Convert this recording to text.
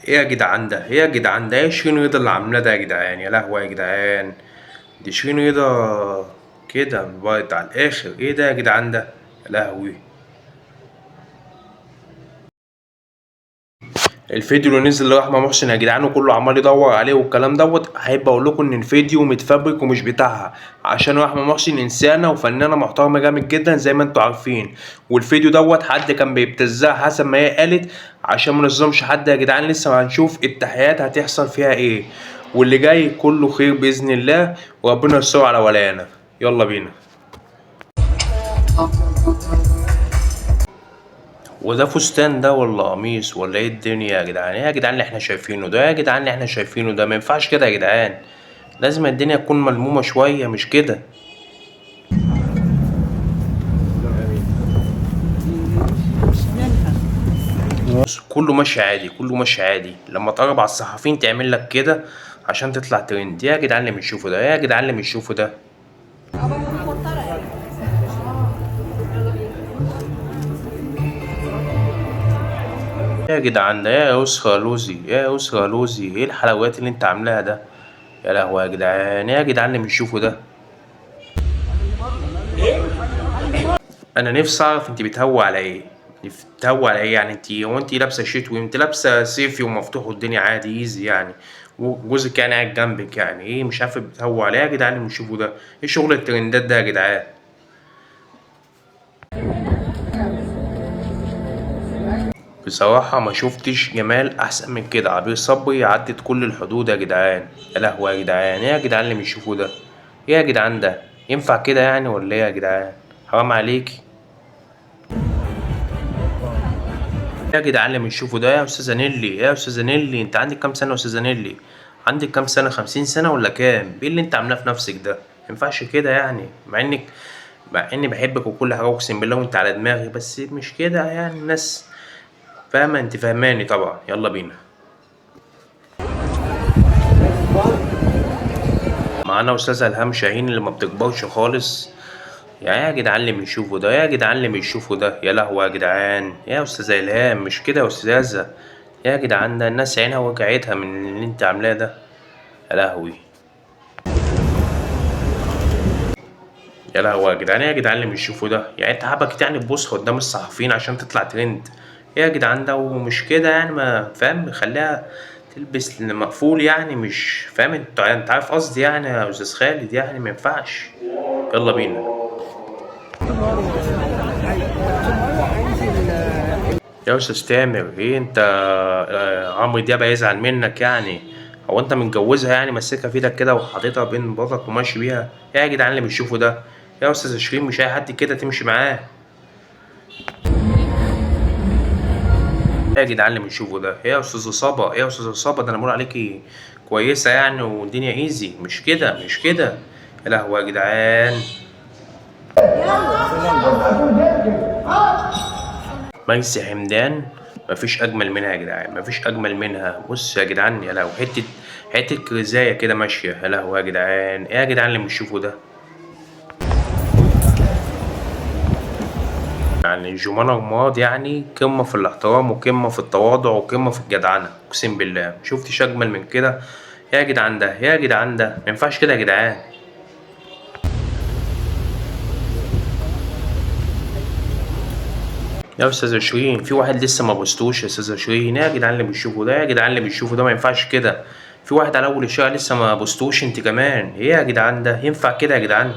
ايه يا جدعان ده، ايه يا جدعان ده، ايه شيرين رضا اللي عاملاه ده يا جدعان؟ يا لهوي يا جدعان، دي شيرين رضا كده بايت على الاخر. ايه ده يا جدعان ده؟ يا لهوي. الفيديو اللي نزل لرحمة محسن يا جدعان وكله عمال يدور عليه والكلام دوت، هيبقى اقول لكم ان الفيديو متفبرك ومش بتاعها، عشان رحمة محسن انسانة وفنانة محترمة جامد جدا زي ما انتوا عارفين. والفيديو دوت حد كان بيبتزها حسب ما هي قالت، عشان ما نظلمش حد يا جدعان. لسه ما هنشوف التحيات هتحصل فيها ايه، واللي جاي كله خير باذن الله، وربنا يستر على ولايانا. يلا بينا. وده فستان ده ولا قميص ولا ايه الدنيا يا جدعان؟ ايه يا جدعان اللي احنا شايفينه ده؟ يا جدعان اللي احنا شايفينه ده ما ينفعش كده يا جدعان. لازم الدنيا تكون ملمومة شوية، مش كده. بص، كله ماشي عادي، كله ماشي عادي، لما تقرب على الصحفيين تعمل لك كده عشان تطلع ترند. يا جدعان اللي بنشوفه ده، يا جدعان اللي بنشوفه ده. يا جدعان ده، يا يسرا لوزي، يا يسرا لوزي، ايه الحلويات اللي انت عاملاها ده؟ يا لهوي يا جدعان، يا جدعان اللي بنشوفه ده. انا نفسي اعرف انت بتهوى على ايه؟ بتهوى على ايه يعني؟ انت لابسه شتوي، انت لابسه صيفي ومفتوح والدنيا عادي ايزي يعني، وجوزك يعني قاعد جنبك، يعني ايه مش عارف بتهوى على ايه يا جدعان اللي بنشوفه ده؟ ايه شغل الترندات ده يا جدعان؟ بصراحة ما شفتش جمال أحسن من كده. عبير صبري عدت كل الحدود يا جدعان. يا لهوي يا جدعان، إيه يا جدعان اللي بنشوفه ده؟ إيه يا جدعان ده؟ ينفع كده يعني ولا إيه يا جدعان؟ حرام عليكي. إيه يا جدعان اللي بنشوفه ده يا أستاذة نيلي؟ يا أستاذة نيلي، أنت عندك كام سنة يا أستاذة نيلي؟ عندك كام سنة؟ 50 سنة ولا كام؟ إيه اللي أنت عاملاه في نفسك ده؟ مينفعش كده يعني، مع إني بحبك وكل حاجة أقسم بالله وأنت على دماغي، بس مش كده يعني الناس فاهمة. أنت فاهماني طبعا. يلا بينا. معانا أستاذة إلهام شاهين اللي ما بتكبرش خالص. يا جدعان اللي بنشوفه ده، يا جدعان اللي بنشوفه ده. يا لهوي يا جدعان، يا أستاذة إلهام مش كده يا أستاذة. يا جدعان ده الناس عينها وجعتها من اللي انت عاملاه ده. يا لهوي. يا لهوي يا جدعان، يا جدعان اللي بنشوفه ده. يعني انت حابك يعني تبص قدام الصحفيين عشان تطلع ترند؟ يا جدعان ده ومش كده يعني، ما فاهم، خليها تلبس مقفول يعني، مش فاهم انت عارف قصدي يعني يا أستاذ خالد، يعني ما ينفعش. يلا بينا. يا أستاذ تامر، إيه أنت؟ عمرو دياب هيزعل منك يعني؟ هو أنت متجوزها يعني ماسكها في إيدك كده وحاططها بين مراتك وماشي بيها؟ إيه يا جدعان اللي بنشوفه ده؟ يا أستاذ شيرين مش أي حد كده تمشي معاه. إيه يا جدعان اللي بنشوفه ده؟ إيه يا أستاذ صبا، إيه يا أستاذ صبا، ده أنا بقول عليكي كويسة يعني والدنيا إيزي، مش كده مش كده. يا لهوي يا جدعان. ميسي حمدان، مفيش اجمل منها يا جدعان، مفيش اجمل منها. بص يا جدعان، يا لهوي، حته كرزايه كده ماشيه. يا لهوي يا جدعان، ايه يا جدعان اللي بنشوفه ده؟ يعني جمانة رماد يعني قمة في الاحترام وقمة في التواضع وقمة في الجدعنة، أقسم بالله مشوفتش أجمل من كده. يا جدعان ده، يا جدعان ده مينفعش كده يا جدعان. يا أستاذة شيرين، في واحد لسه ما بوستوش يا أستاذة شيرين. يا جدعان اللي بنشوفه ده، يا جدعان اللي بنشوفه ده مينفعش كده. في واحد على أول الشارع لسه ما بوستوش، أنت كمان إيه يا جدعان ده؟ ينفع كده يا جدعان؟